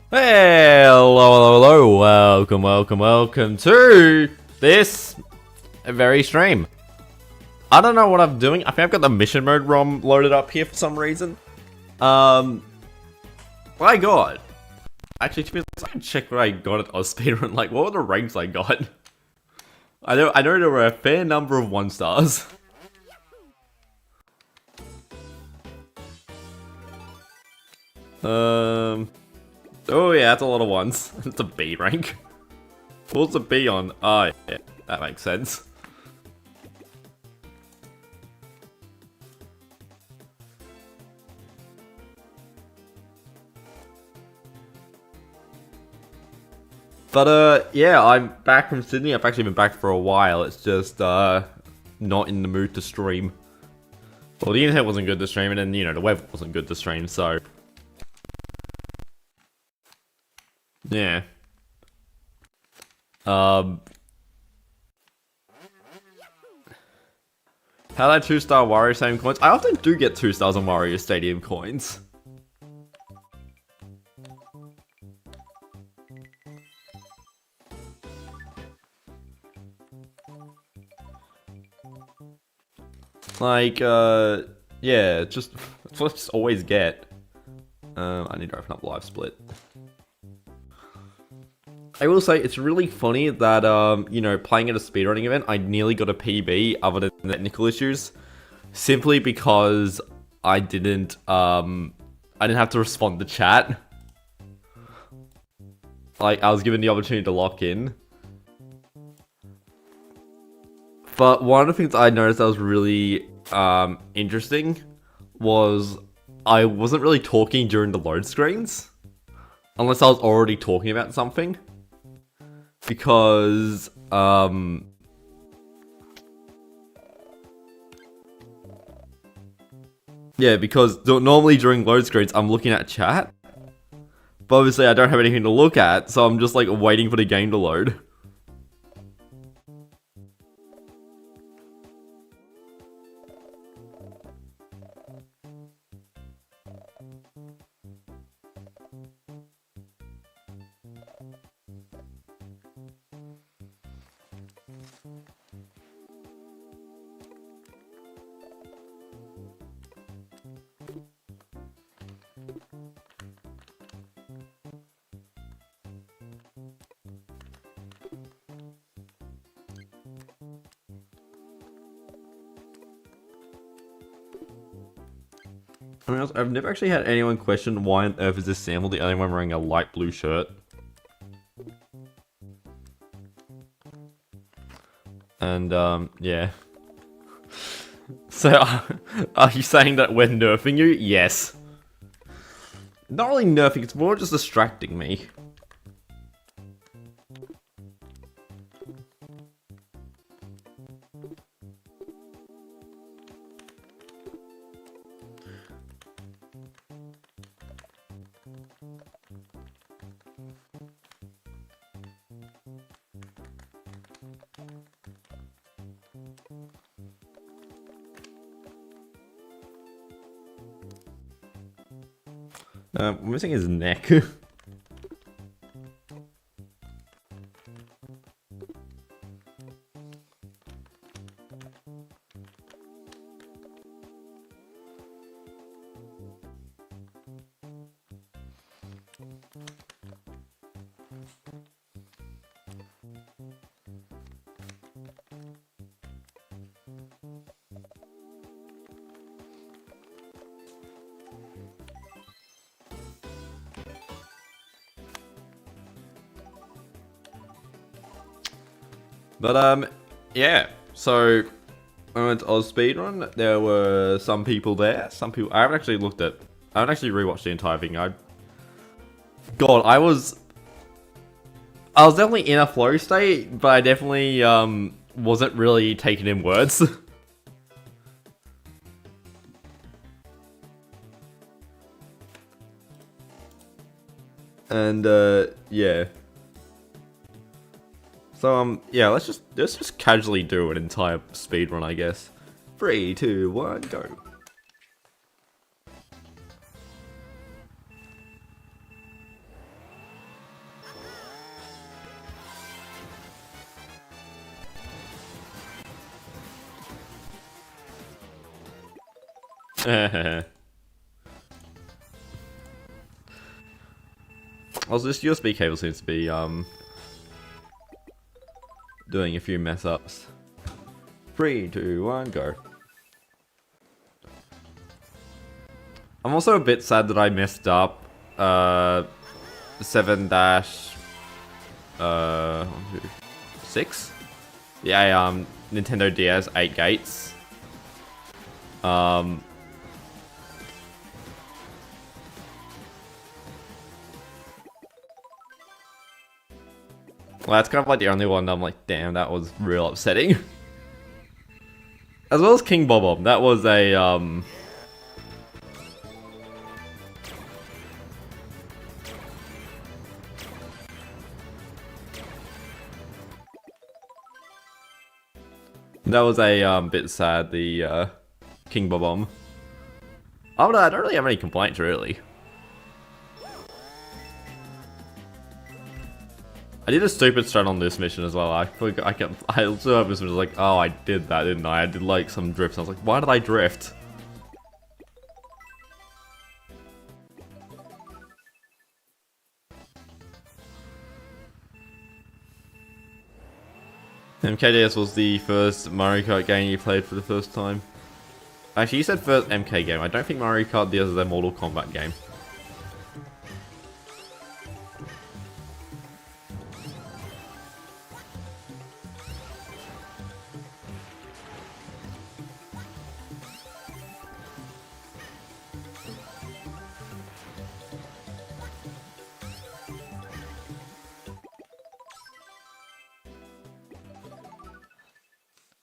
Hello, welcome to this very stream. I don't know what I'm doing. I think I've got the mission mode ROM loaded up here for some reason. My god. Actually, to be honest, I can check what I got at Speedrun. Like, what were the ranks I got? I know there were a fair number of 1 stars. Oh yeah, that's a lot of 1s. It's a B rank. What's a B on? Oh yeah, that makes sense. But yeah, I'm back from Sydney. I've actually been back for a while. It's just not in the mood to stream. Well, the internet wasn't good to stream, and then, you know, the weather wasn't good to stream, so yeah. How that 2-star Wario Stadium coins? I often do get 2 stars on Wario Stadium coins. Like, yeah, just that's what I just always get. I need to open up Live Split. I will say, it's really funny that, you know, playing at a speedrunning event, I nearly got a PB other than technical issues. Simply because I didn't have to respond to chat. Like, I was given the opportunity to lock in. But one of the things I noticed that was really, interesting was I wasn't really talking during the load screens. Unless I was already talking about something. Because, yeah, because normally during load screens, I'm looking at chat. But obviously I don't have anything to look at, so I'm just like waiting for the game to load. I've never actually had anyone question why on earth is this Samuel the only one wearing a light blue shirt. And, yeah. So, are you saying that we're nerfing you? Yes. Not really nerfing, it's more just distracting me. We're missing his neck. But, yeah, so I went to Oz Speedrun. There were some people there. Some people I haven't actually rewatched the entire thing. God, I was definitely in a flow state, but I definitely wasn't really taking in words. And yeah. So yeah, let's just casually do an entire speedrun, I guess. 3, 2, 1, go. Also, this USB cable seems to be doing a few mess ups. 3, 2, 1, go. I'm also a bit sad that I messed up 7 6? Yeah, Nintendo DS 8 gates. Well, that's kind of like the only one that I'm like, damn, that was real upsetting. As well as King Bob-Omb, that was a, that was a, bit sad, the, King Bob-Omb. Oh, no, I don't really have any complaints, really. I did a stupid strat on this mission as well. I also was like, oh, I did that, didn't I? I did like some drifts. I was like, why did I drift? MKDS was the first Mario Kart game you played for the first time. Actually, you said first MK game. I don't think Mario Kart DS is a Mortal Kombat game.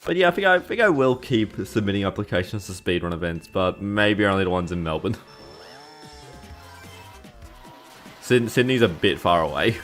But yeah, I think I will keep submitting applications to speedrun events, but maybe only the ones in Melbourne. Sydney's a bit far away.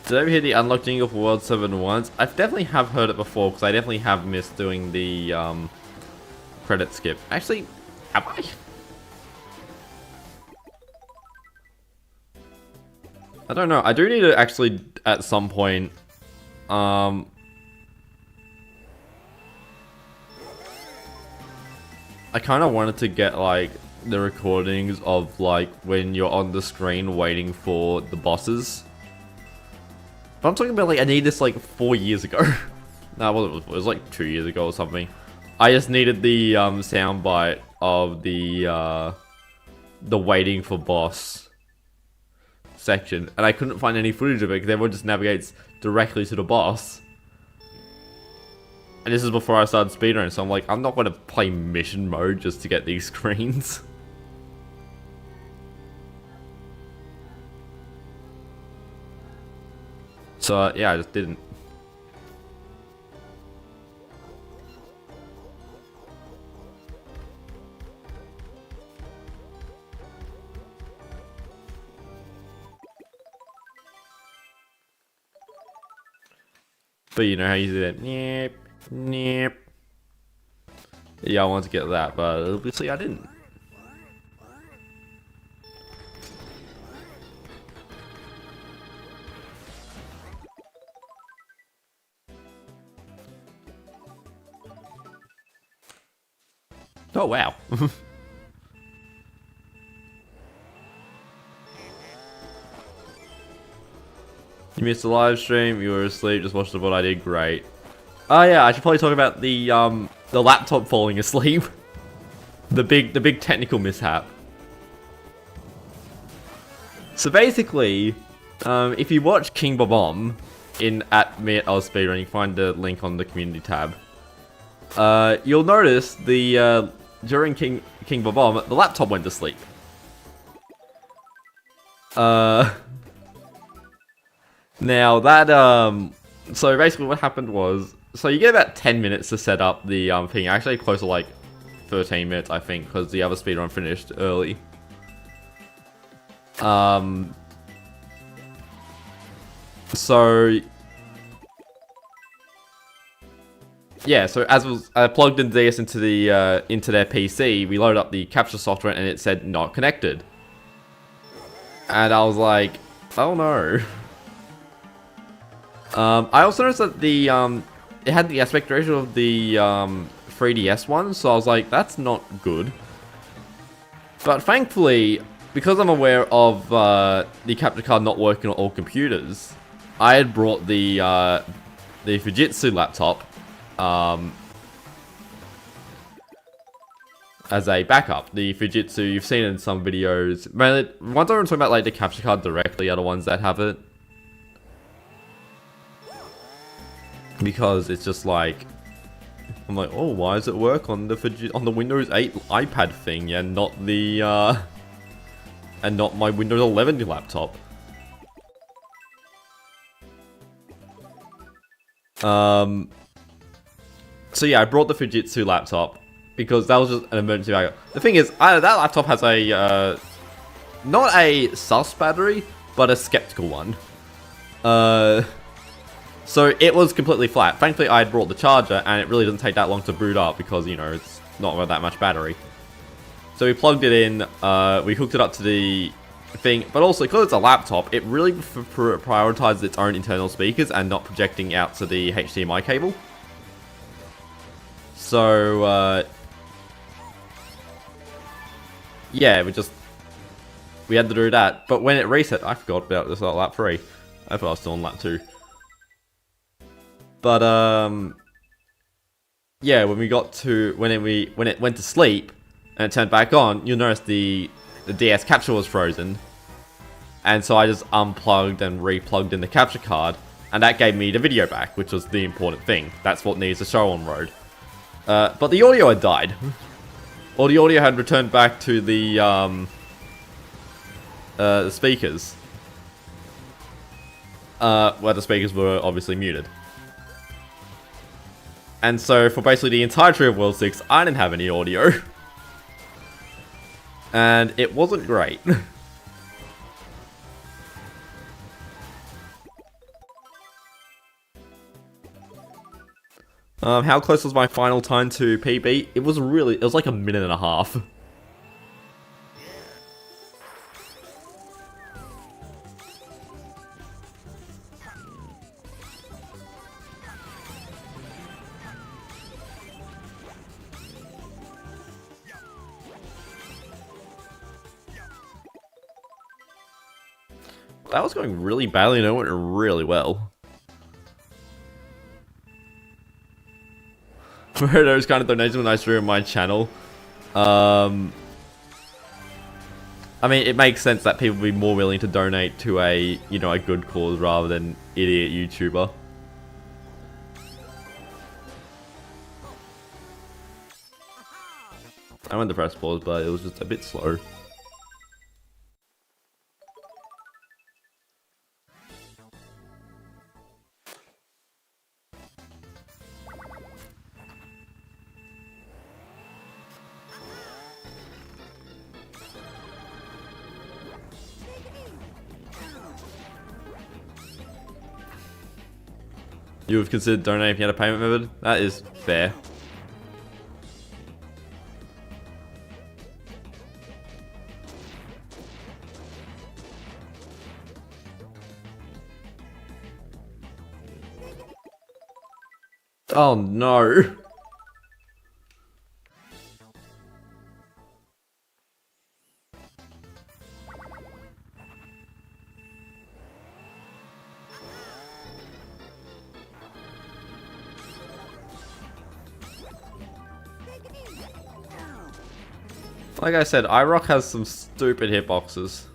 Did I ever hear the unlock jingle for World 7 once? I definitely have heard it before, because I definitely have missed doing the credit skip. Actually, have I? I don't know. I do need to actually, at some point, I kind of wanted to get, like, the recordings of, like, when you're on the screen waiting for the bosses. But I'm talking about, like, I need this, like, 4 years ago. No, it was like 2 years ago or something. I just needed the soundbite of the waiting for boss section. And I couldn't find any footage of it because everyone just navigates directly to the boss. And this is before I started speedrunning, so I'm like, I'm not going to play mission mode just to get these screens. So, yeah, I just didn't. But you know how you do that. Nyep, nyep. Yeah, I wanted to get that, but obviously I didn't. Oh, wow. You missed the live stream, you were asleep, just watched the VOD, I did great. Oh yeah, I should probably talk about the laptop falling asleep. the big technical mishap. So basically, if you watch King Bob-Omb at me at Speedrun, you can find the link on the community tab. You'll notice the during King Bob-Omb, the laptop went to sleep. Now that so basically what happened was, so you get about 10 minutes to set up the thing. Actually close to like 13 minutes, I think, because the other speedrun finished early. So yeah, so as was I plugged in DS into the into their PC, we loaded up the capture software and it said not connected. And I was like, oh no. I also noticed that the it had the aspect ratio of the 3DS one, so I was like, that's not good. But thankfully, because I'm aware of the capture card not working on all computers, I had brought the Fujitsu laptop as a backup. The Fujitsu, you've seen it in some videos. Mainly, ones I'm talking about like the capture card directly are the ones that have it. Because it's just like, I'm like, oh, why does it work on the Windows 8 iPad thing and not the and not my Windows 11 laptop? So yeah, I brought the Fujitsu laptop because that was just an emergency backup. The thing is, that laptop has a not a sus battery, but a skeptical one. So it was completely flat. Thankfully, I had brought the charger, and it really doesn't take that long to boot up because, you know, it's not got that much battery. So we plugged it in, we hooked it up to the thing, but also because it's a laptop, it really prioritizes its own internal speakers and not projecting out to the HDMI cable. So, yeah, we had to do that. But when it reset, I forgot about this lap 3. I thought I was still on lap 2. But yeah, when it went to sleep and it turned back on, you'll notice the DS capture was frozen, and so I just unplugged and replugged in the capture card, and that gave me the video back, which was the important thing. That's what needs to show on road. But the audio had died, or the audio had returned back to the speakers, where the speakers were obviously muted. And so, for basically the entirety of World 6, I didn't have any audio. And it wasn't great. How close was my final time to PB? It was like a minute and a half. That was going really badly and it went really well. For those kind of donations when I stream on my channel, I mean, it makes sense that people would be more willing to donate to a, you know, a good cause rather than idiot YouTuber. I went to press pause, but it was just a bit slow. You have considered donating if you had a payment method? That is fair. Oh no. Like I said, iRock has some stupid hitboxes.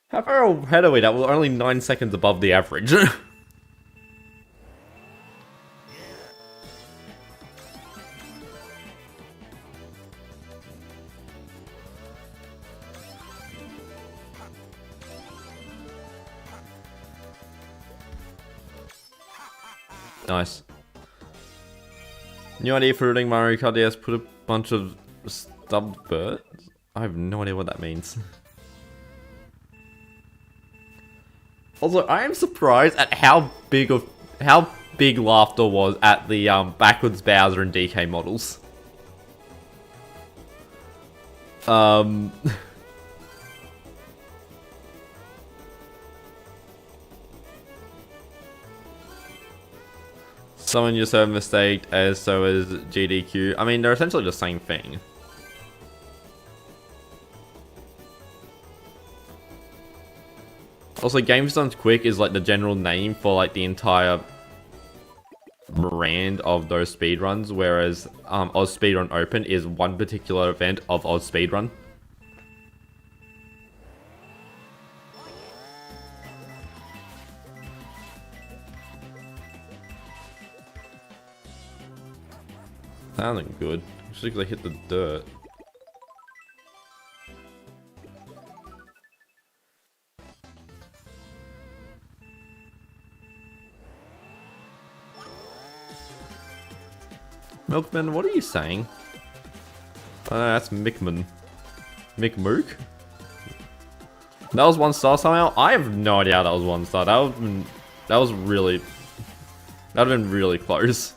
How far ahead are we? That was only 9 seconds above the average. Nice. New idea for routing Mario Kart DS, put a bunch of stubbed birds? I have no idea what that means. Also, I am surprised at how big laughter was at the backwards Bowser and DK models. Someone just have mistake, as so is GDQ. I mean, they're essentially the same thing. Also, Games Done Quick is like the general name for like the entire brand of those speedruns, whereas Oz Speedrun Open is one particular event of Oz Speedrun. That wasn't good, especially because I hit the dirt. Milkman, what are you saying? Oh no, that's Mickman. Mickmook? That was 1 star somehow? I have no idea how that was 1 star. That would have been really close.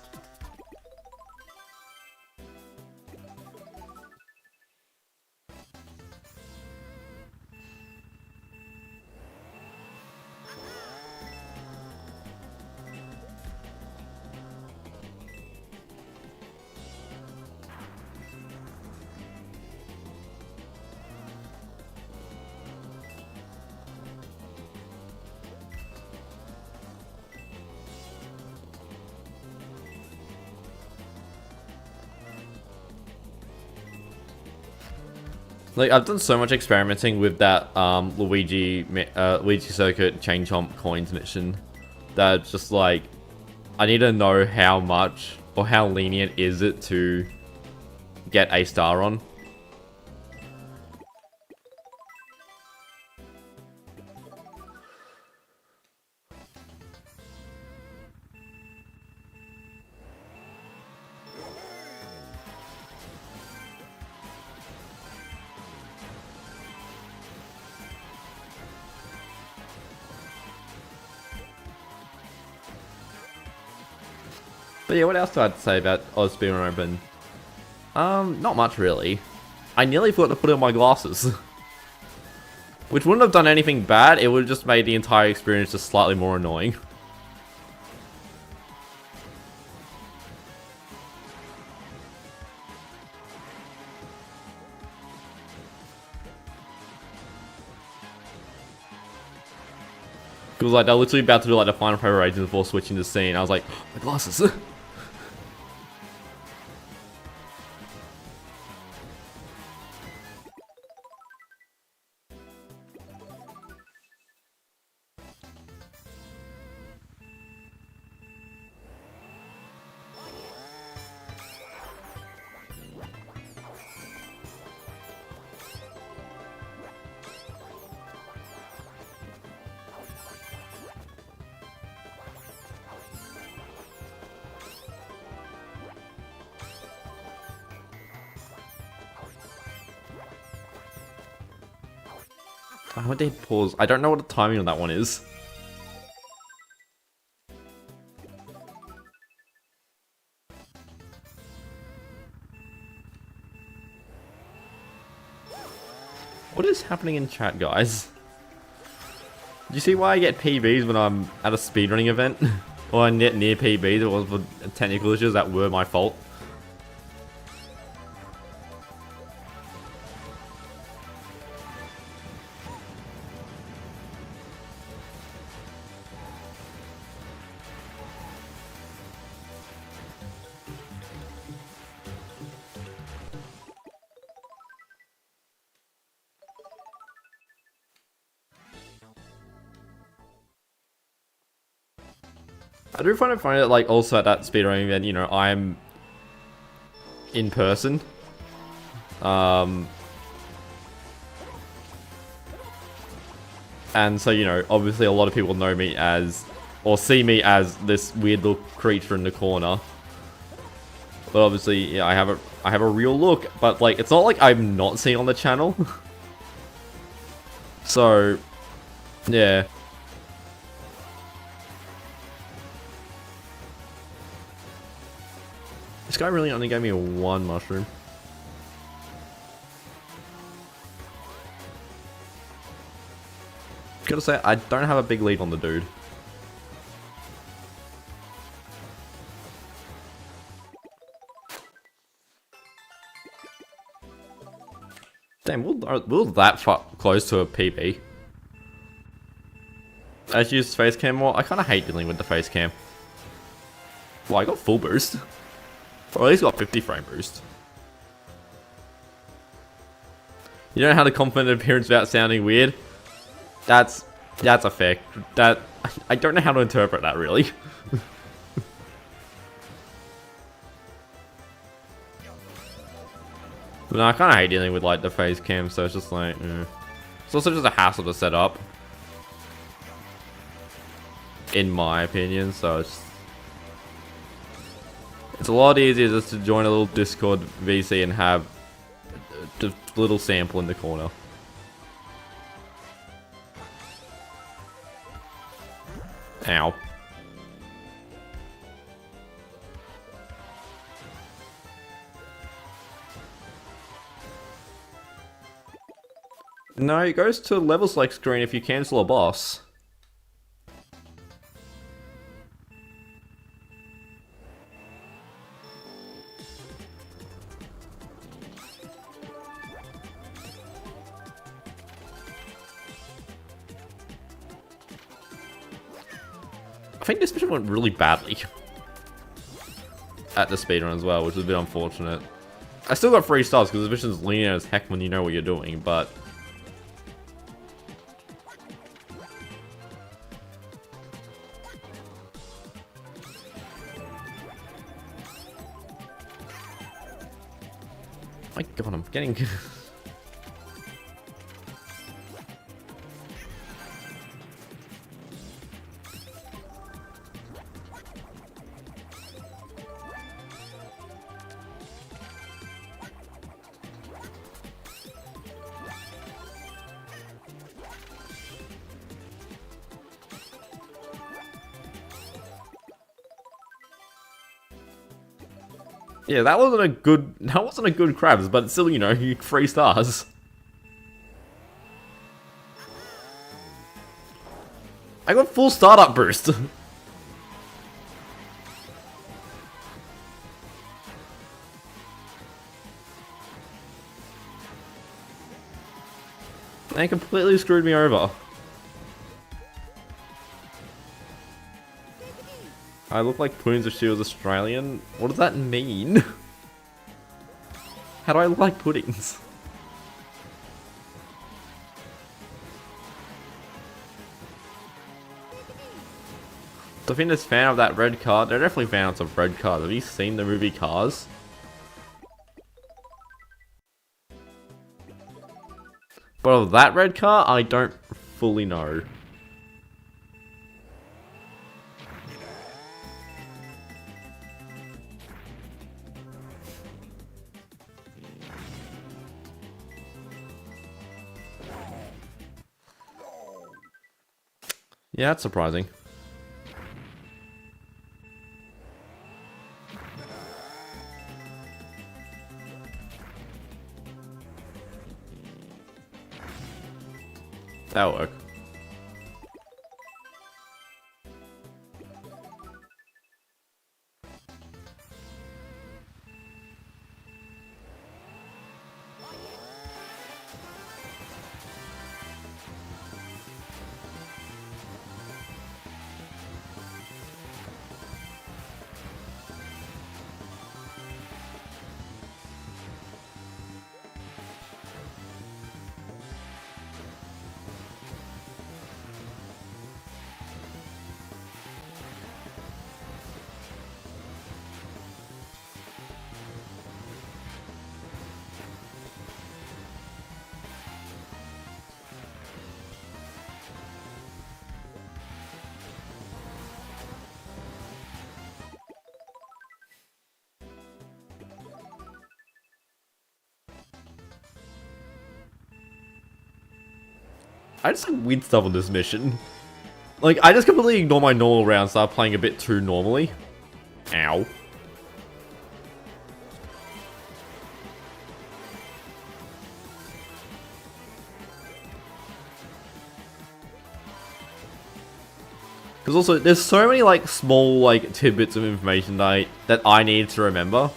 Like, I've done so much experimenting with that Luigi Circuit Chain Chomp Coins mission that it's just like, I need to know how much or how lenient is it to get a star on. But yeah, what else do I have to say about Oz Speedrun Open? Not much really. I nearly forgot to put on my glasses. Which wouldn't have done anything bad, it would have just made the entire experience just slightly more annoying. Because like, they're literally about to do like the final preparation before switching the scene. I was like, oh, my glasses. I did pause. I don't know what the timing on that one is. What is happening in chat, guys? Do you see why I get PBs when I'm at a speedrunning event? Or I get near PBs? It was for technical issues that were my fault. I do find it funny that, like, also at that speedrunning event, you know, I'm in person. And so, you know, obviously a lot of people know me as or see me as this weird little creature in the corner. But obviously, yeah, I have a real look, but like it's not like I'm not seeing on the channel. So, yeah. This guy really only gave me one mushroom. Gotta say, I don't have a big lead on the dude. Damn, we're that far close to a PB. As you use face cam more, I kind of hate dealing with the face cam. Well, I got full boost. Or at least got 50 frame boost. You don't know how to compliment appearance without sounding weird? That's a fact. I don't know how to interpret that really. But no, I kind of hate dealing with like the face cam, so it's just like, it's also just a hassle to set up, in my opinion. So it's a lot easier just to join a little Discord VC and have a little sample in the corner. Ow. No, it goes to level select screen if you cancel a boss. I think this mission went really badly at the speedrun as well, which is a bit unfortunate. I still got 3 stars because the mission's linear as heck when you know what you're doing, but my god, I'm getting yeah, that wasn't a good crabs, but still, you know, 3 stars. I got full startup boost. They completely screwed me over. I look like Puddings if she was Australian. What does that mean? How do I look like puddings? So I think this fan of that red car, they're definitely fans of red cars. Have you seen the movie Cars? But of that red car, I don't fully know. Yeah, that's surprising. That'll work. I just like weird stuff on this mission. Like, I just completely ignore my normal round, start playing a bit too normally. Ow. Because also, there's so many like small like tidbits of information that I need to remember.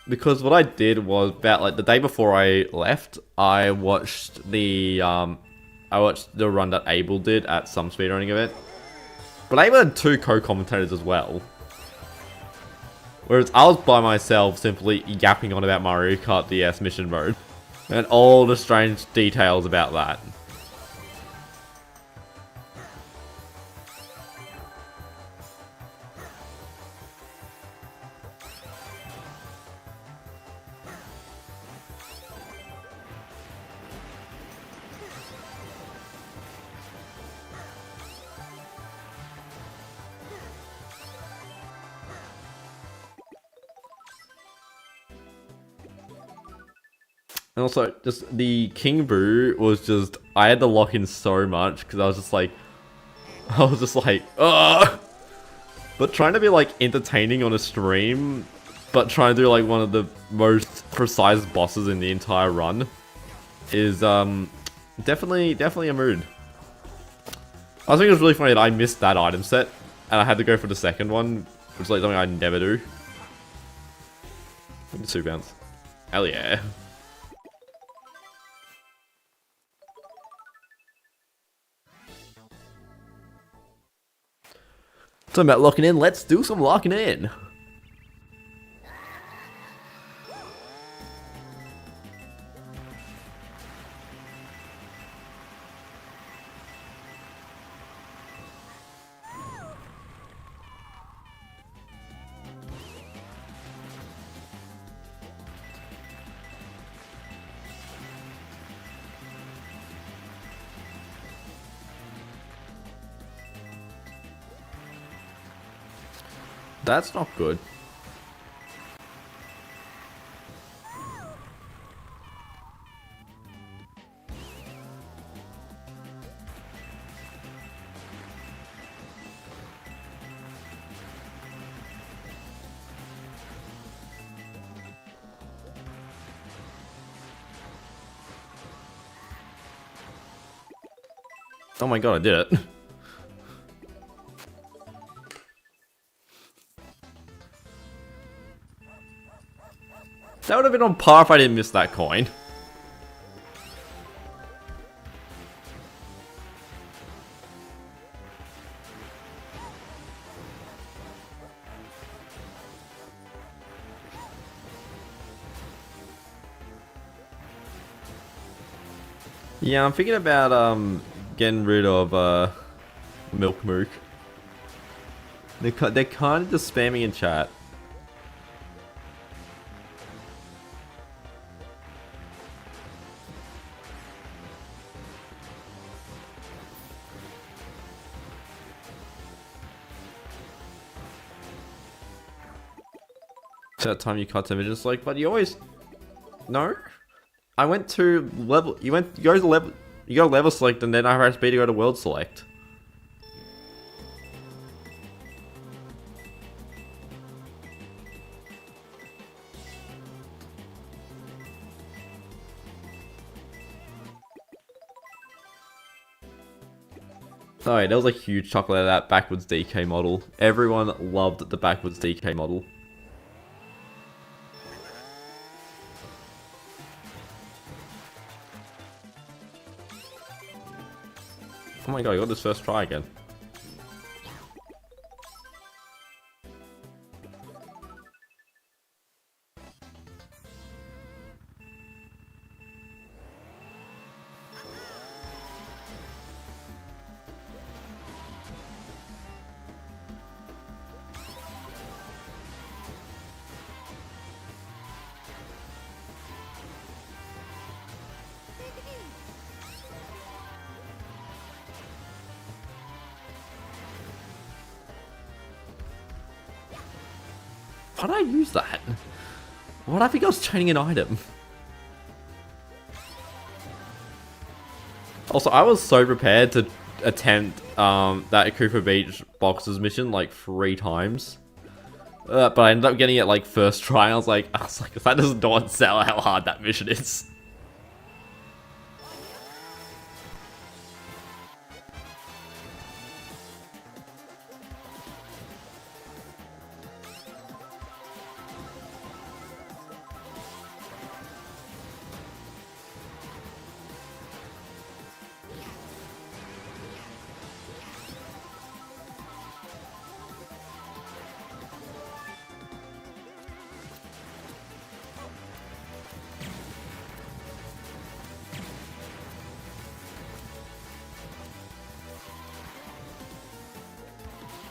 Because what I did was about like the day before I left, I watched the run that Abel did at some speedrunning event. But Abel had 2 co-commentators as well. Whereas I was by myself simply yapping on about Mario Kart DS mission mode. And all the strange details about that. And also, just the King Boo was just, I had to lock in so much because I was just like, ugh! But trying to be like entertaining on a stream, but trying to do like one of the most precise bosses in the entire run is definitely a mood. I think it was really funny that I missed that item set and I had to go for the second one, which is like something I never do. 2 bounce. Hell yeah. Talking about locking in, let's do some locking in. That's not good. Oh my god, I did it. That would have been on par if I didn't miss that coin. Yeah, I'm thinking about getting rid of Milk Mook. They're kind of just spamming in chat. That time you cut him, just like, but you always no. I went to level. You go to level. You go level select, and then I press B to go to world select. Sorry, there was a huge chocolate of that backwards DK model. Everyone loved the backwards DK model. Oh my god, I got this first try again. Why did I use that? Why did I think I was chaining an item? Also, I was so prepared to attempt that Cooper Beach boxes mission like 3 times. But I ended up getting it like first try. I was like, that does not sell how hard that mission is.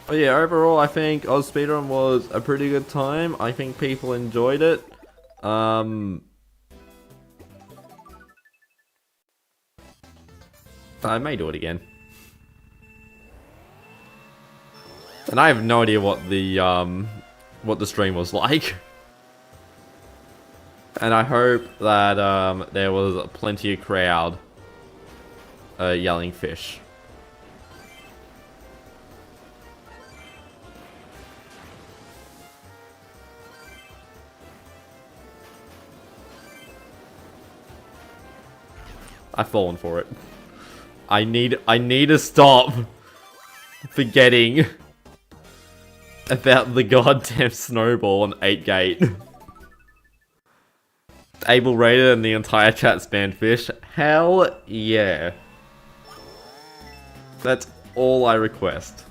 But yeah, overall, I think Oz Speedrun was a pretty good time. I think people enjoyed it. I may do it again. And I have no idea what the stream was like. And I hope that there was plenty of crowd yelling fish. I've fallen for it. I need to stop forgetting about the goddamn snowball on 8 gate. Abel rated and the entire chat spammed fish. Hell yeah. That's all I request.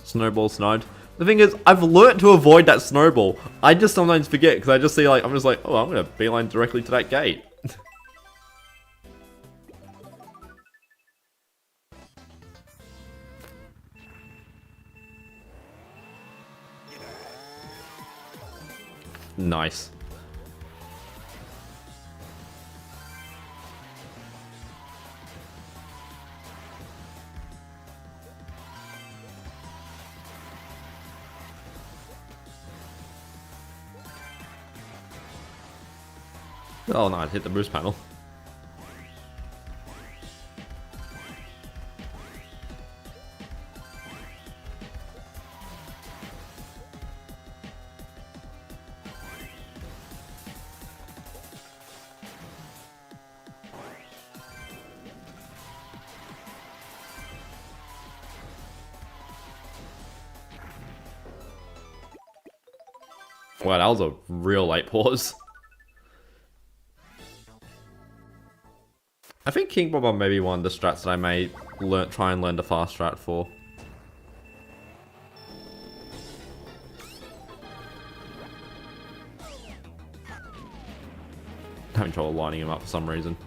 Snowball sniped. The thing is, I've learnt to avoid that snowball. I just sometimes forget because I just see like, I'm just like, oh, I'm gonna beeline directly to that gate. Nice. Oh no, I hit the boost panel. Wow, that was a real late pause. I think King Bob may be one of the strats that I may try and learn the fast strat for. I'm having trouble lining him up for some reason.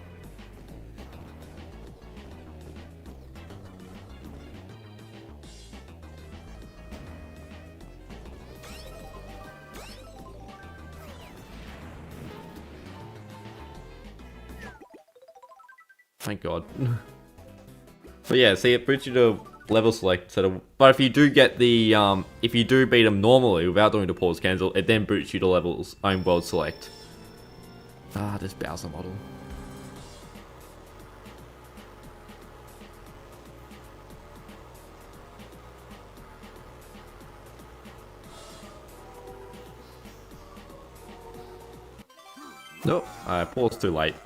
Thank God. But yeah, see, it puts you to level select instead of... But if you do get the, if you do beat them normally without doing the pause cancel, it then boots you to levels, world select. Ah, this Bowser model. Nope, I paused too late.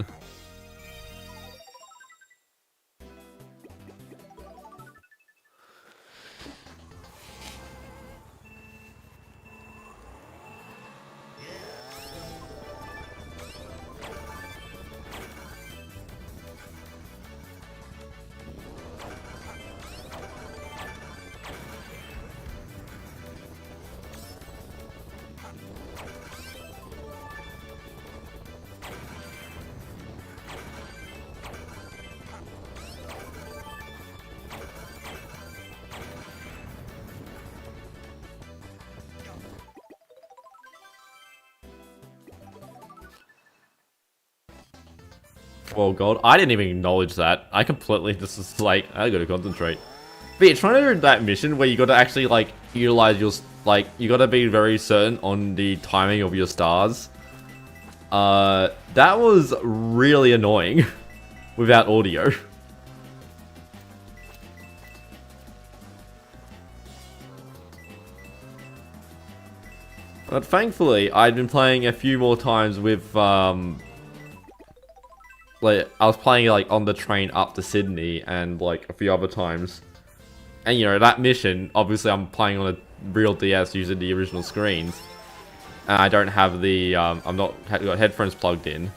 Oh God, I didn't even acknowledge that. I completely just was like, I gotta concentrate. But yeah, trying to do that mission where you got to actually like utilize your you got to be very certain on the timing of your stars. That was really annoying without audio. But thankfully, I'd been playing a few more times with, like, I was playing, like, on the train up to Sydney and, like, a few other times. And, you know, that mission, obviously I'm playing on a real DS using the original screens. And I don't have the, I'm not, got headphones plugged in.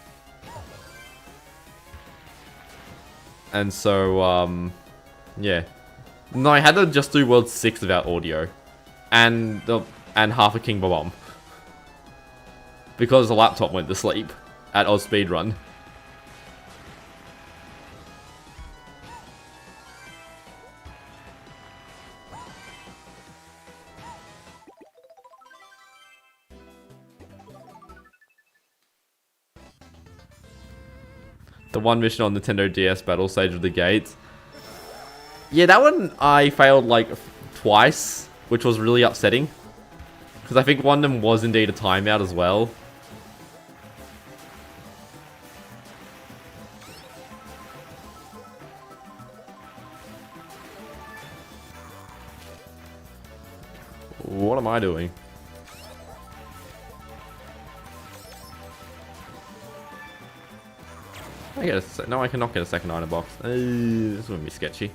And so, yeah. No, I had to just do World 6 without audio. And half a King Bomb. Because the laptop went to sleep at Oz Speedrun. The one mission on Nintendo DS Battle Stage of the Gates. Yeah, that one I failed like twice, which was really upsetting. Because I think one of them was indeed a timeout as well. What am I doing? I get a no, I cannot get a second item box. This would be sketchy.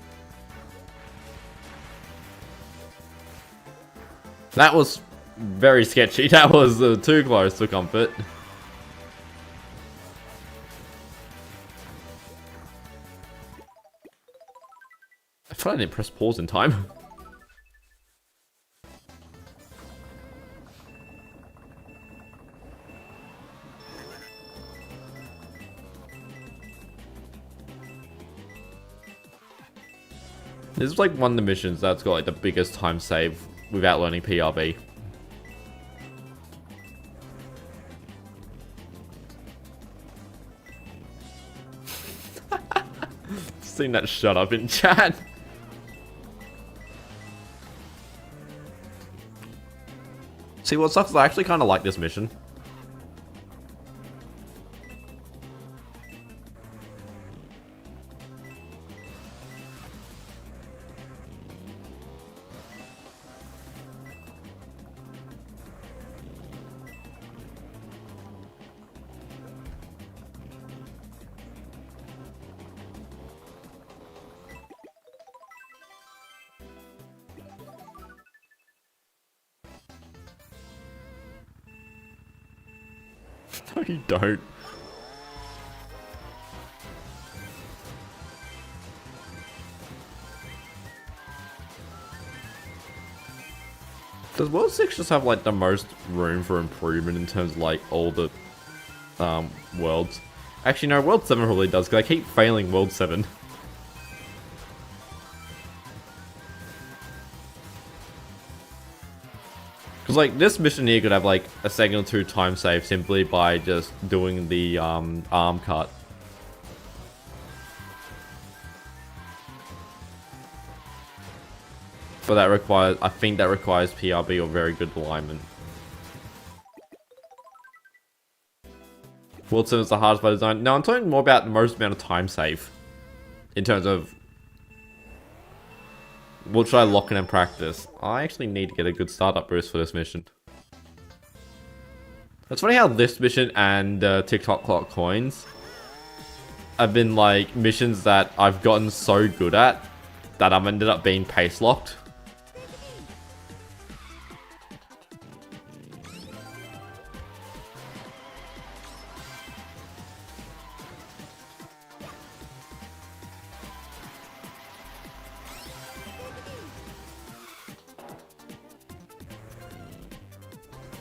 That was very sketchy. That was too close to comfort. I thought I didn't press pause in time. This is like one of the missions that's got like the biggest time save without learning PRV. Seen that shut up in chat. See, what sucks is I actually kind of like this mission. No, you don't. Does World 6 just have like the most room for improvement in terms of like all the worlds? Actually no, World 7 probably does, because I keep failing World 7. Because like this mission here could have like a second or two time save simply by just doing the arm cut. But that requires, I think that requires PRB or very good alignment. World 7 is the hardest by design. No, I'm talking more about the most amount of time save. In terms of what should I lock in and practice? I actually need to get a good startup boost for this mission. It's funny how this mission and TikTok Clock Coins have been like missions that I've gotten so good at that I've ended up being pace locked.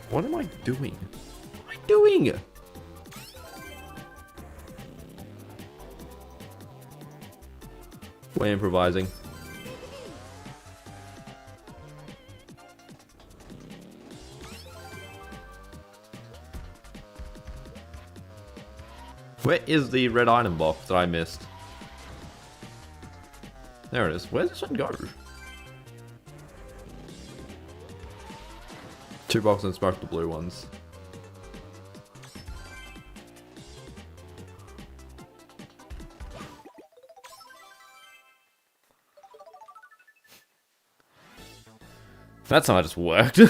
What am I doing? What am I doing? We're improvising. Where is the red item box that I missed? There it is. Where does this one go? 2 boxes and smoke the blue ones. That's how it just worked.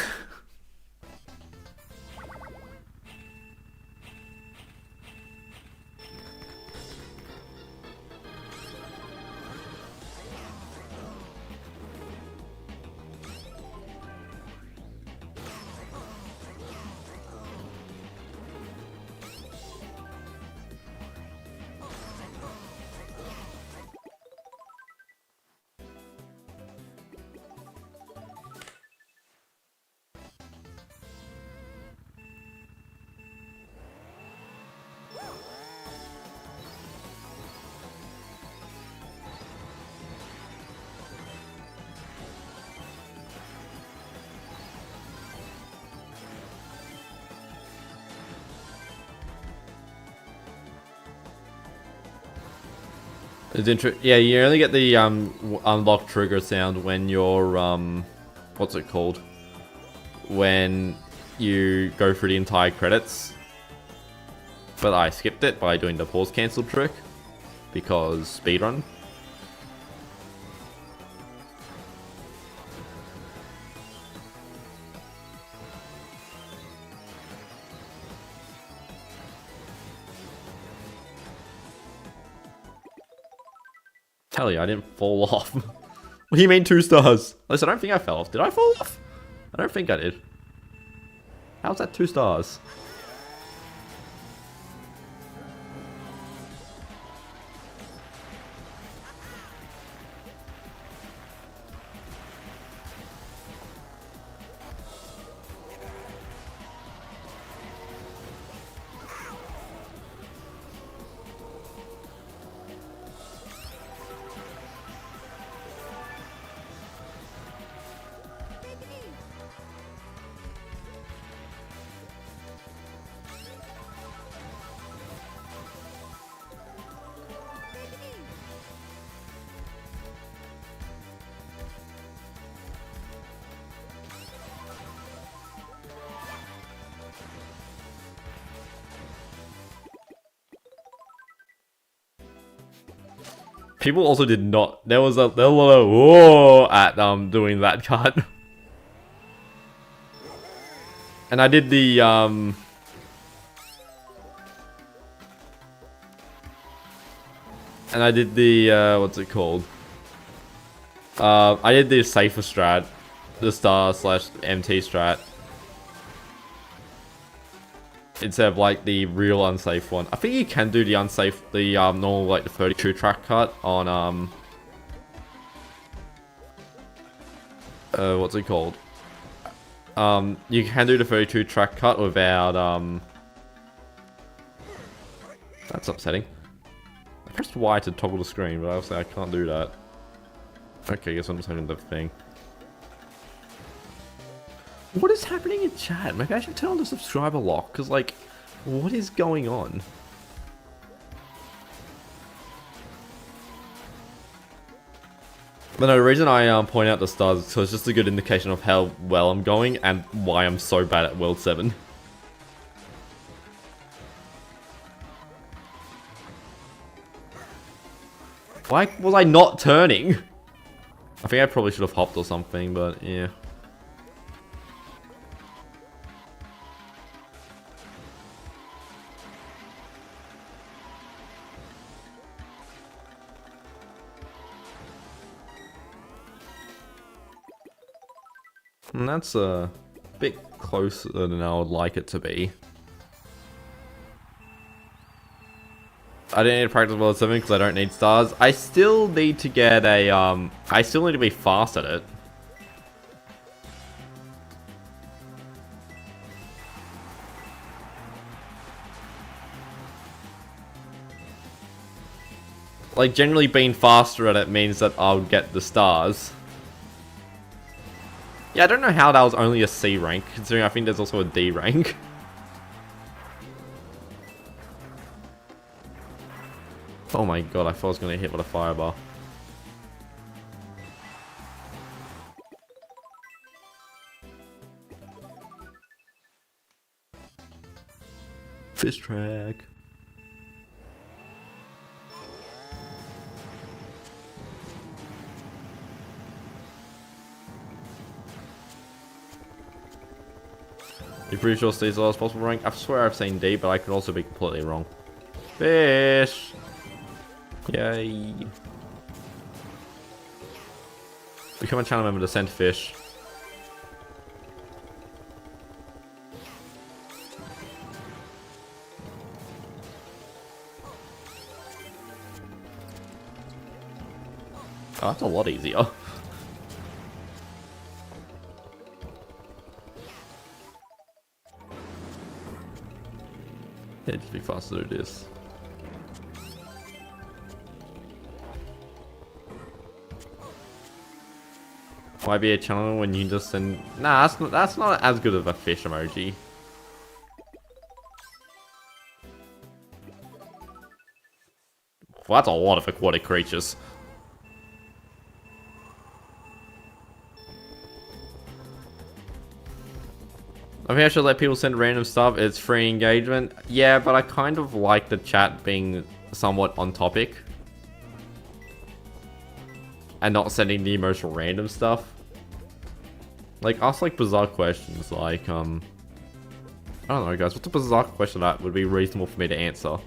Yeah, you only get the unlock trigger sound when you're what's it called? When you go through the entire credits. But I skipped it by doing the pause cancel trick because speedrun. Tell you, I didn't fall off. What do you mean 2 stars? Listen, I don't think I fell off. Did I fall off? I don't think I did. How's that 2 stars? People also did not. There was a lot of whoa at doing that cut. And I did the what's it called? I did the safer strat, the star/MT strat, instead of like the real unsafe one. I think you can do the unsafe, the normal like the 32 track cut on what's it called? You can do the 32 track cut without that's upsetting. I pressed Y to toggle the screen, but obviously I can't do that. Okay, I guess I'm just having the thing. What is happening in chat? Maybe I should turn on the subscriber lock, because, like, what is going on? But no, the reason I point out the stars is because it's just a good indication of how well I'm going and why I'm so bad at World 7. Why was I not turning? I think I probably should have hopped or something, but yeah. And that's a bit closer than I would like it to be. I didn't need to practice World 7 because I don't need stars. I still need to get a, I still need to be fast at it. Like, generally being faster at it means that I'll get the stars. Yeah, I don't know how that was only a C rank, considering I think there's also a D rank. Oh my god, I thought I was going to hit with a firebar. Fish track. You're pretty sure Steve's the last possible rank? I swear I've seen D, but I could also be completely wrong. Fish! Yay. Become a channel member to send fish. Oh, that's a lot easier. It'd just be faster to do this. Why be a channel when you just send... Nah, that's not as good of a fish emoji. Well, that's a lot of aquatic creatures. I think I should let people send random stuff. It's free engagement. Yeah, but I kind of like the chat being somewhat on topic. And not sending the emotional random stuff. Like, ask like bizarre questions like, I don't know guys, what's a bizarre question that would be reasonable for me to answer?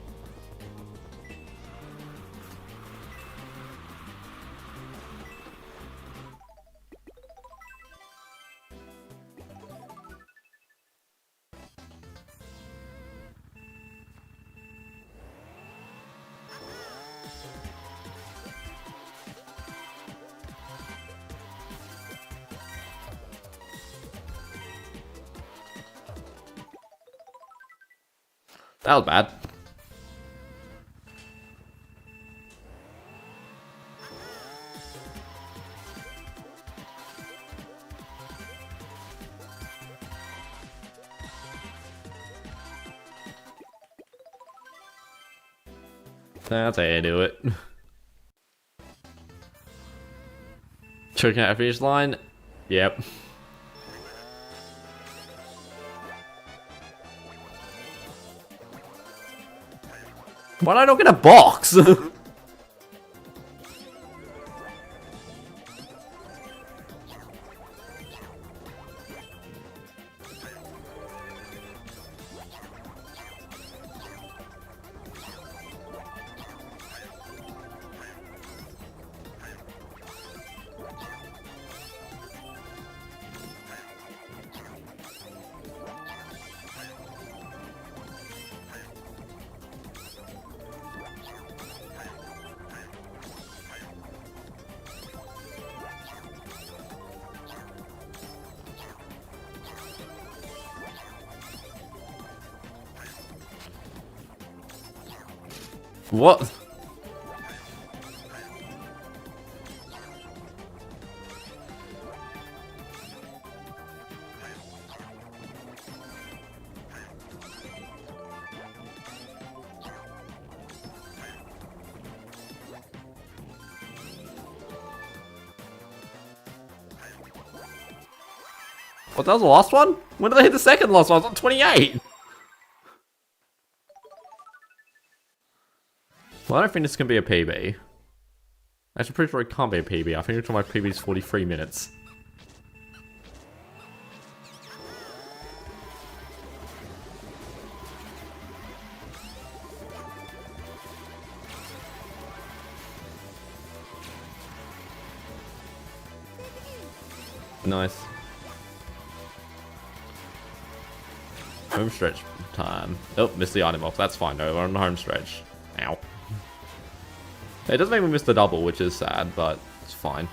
That was bad. That's how you do it. Choking at a finish line? Yep. Why did I not get a box? What? What, that was the last one? When did I hit the second last one? I was on 28! Well, I don't think this can be a PB. Actually, I'm pretty sure it can't be a PB. I think my PB is 43 minutes. Nice. Home stretch time. Oh, missed the item off. That's fine though. We're on the home stretch. Ow. It does make me miss the double, which is sad, but it's fine.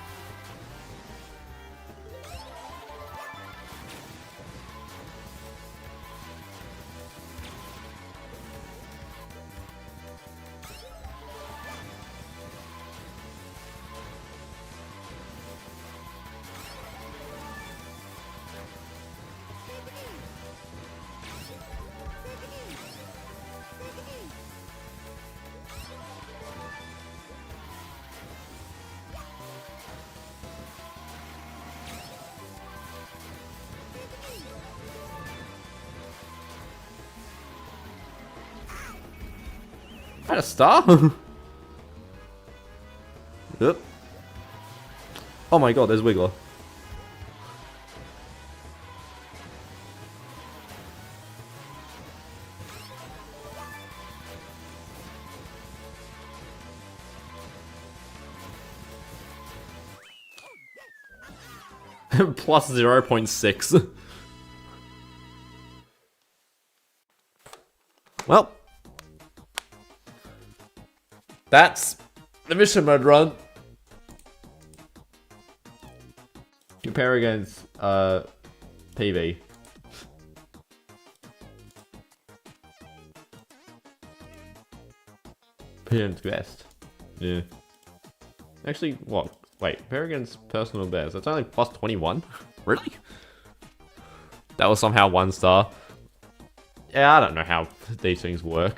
I had a star? Yep. Oh my god, there's Wiggler. Plus 0.6. Well, that's the mission mode run. Compare against PV. Parents best. Yeah. Actually, what? Wait, compare against personal best. That's only plus 21? Really? That was somehow 1 star. Yeah, I don't know how these things work.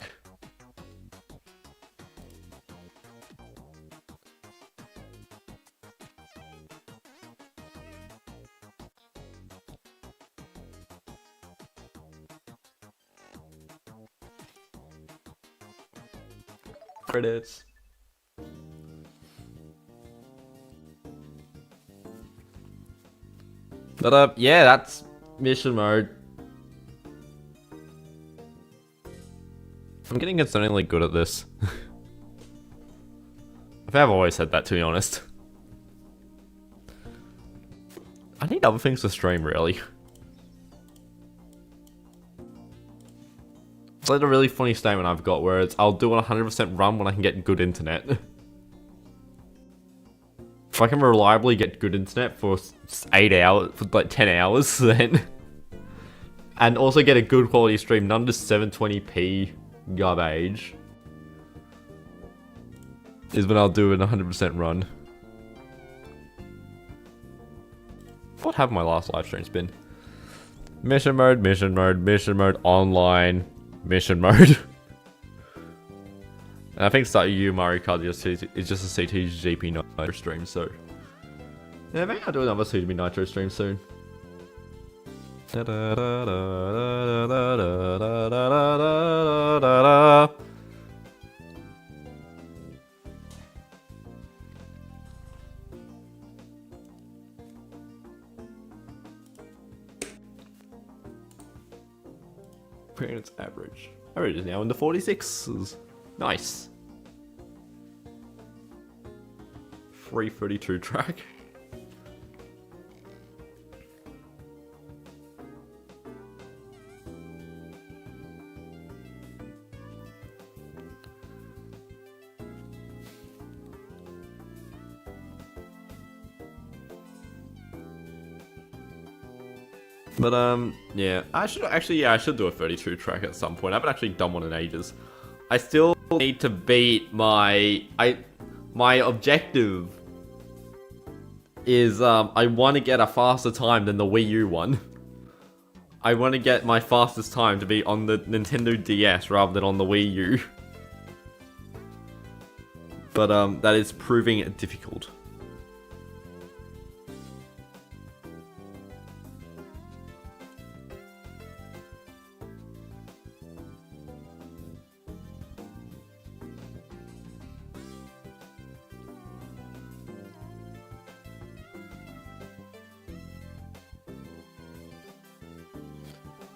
Credits. But yeah, that's mission mode. I'm getting concerningly good at this. I've always said that, to be honest. I need other things to stream, really. It's like a really funny statement I've got where it's, I'll do a 100% run when I can get good internet. If I can reliably get good internet for 8 hours, for like 10 hours, then... And also get a good quality stream, none of this 720p garbage. Is when I'll do an 100% run. What have my last live streams been? Mission mode, mission mode, mission mode, online, mission mode. And I think Start You Mario Kart DS is just a CTGP Nitro stream, so... Yeah, maybe I'll do another CTGP Nitro stream soon. It's average. Average is now in the 46s. Nice. 332 track. But yeah, I should do a 32 track at some point. I haven't actually done one in ages. I still need to beat my objective is I want to get a faster time than the Wii U one. I want to get my fastest time to be on the Nintendo DS rather than on the Wii U. But that is proving difficult.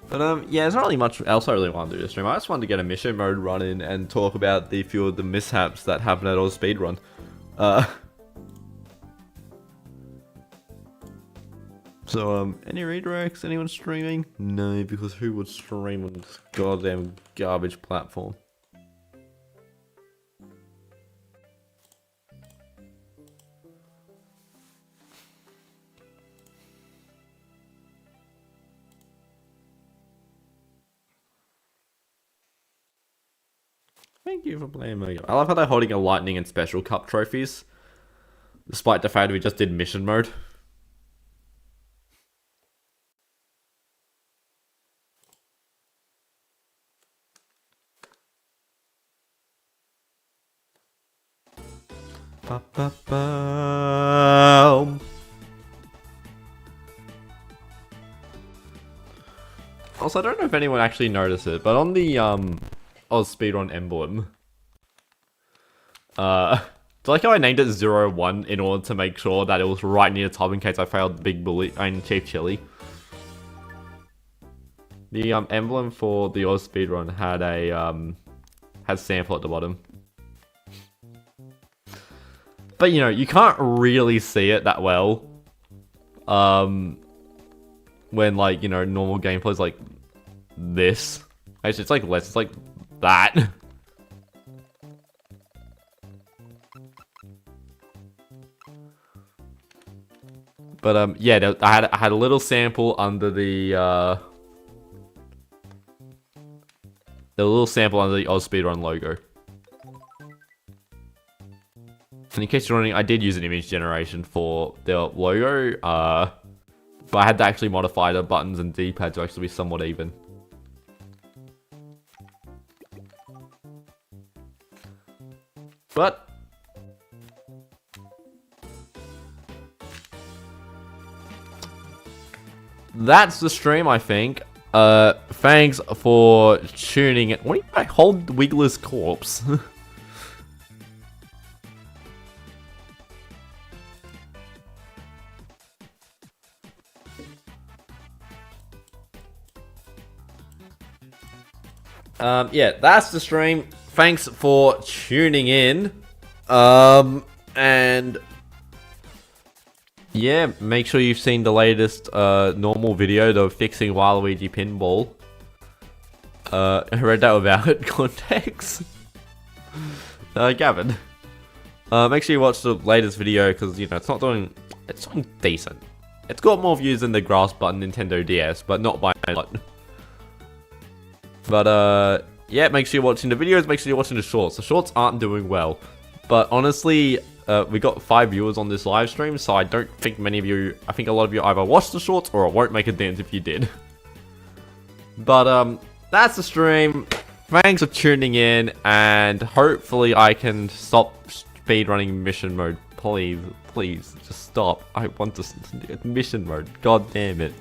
But yeah, there's not really much else I really want to do this stream. I just wanted to get a mission mode run in and talk about the few of the mishaps that happen at Oz Speedrun. So any redirects? Anyone streaming? No, because who would stream on this goddamn garbage platform? Thank you for playing Mario. I love how they're holding a Lightning and Special Cup trophies, despite the fact we just did mission mode. Ba-ba-ba. Also, I don't know if anyone actually noticed it, but on the Oz Speedrun emblem, Do you like how I named it 0-1 in order to make sure that it was right near the top in case I failed Big Bully and Chief Chili? The emblem for the Oz speedrun had a had sample at the bottom. But you know, you can't really see it that well. When like, you know, normal gameplay is like this. Actually, it's like less, it's like that. But yeah, I had a little sample under the little sample under the Oz Speedrun logo. And in case you're wondering, I did use an image generation for the logo, but I had to actually modify the buttons and D-pad to actually be somewhat even. But that's the stream, I think. Thanks for tuning in. What do you mean I hold Wiggler's corpse? Yeah, that's the stream. Thanks for tuning in. And yeah, make sure you've seen the latest normal video, the fixing Waluigi pinball. I read that without context. Gavin. Make sure you watch the latest video because you know it's doing decent. It's got more views than the grass button Nintendo DS, but not by a lot. But yeah, make sure you're watching the videos, make sure you're watching the shorts. The shorts aren't doing well. But honestly, we got 5 viewers on this live stream, so I don't think many of you, I think a lot of you either watched the shorts or it won't make a dent if you did. But that's the stream. Thanks for tuning in, and hopefully I can stop speedrunning mission mode. Please, please, just stop. I want to mission mode. God damn it.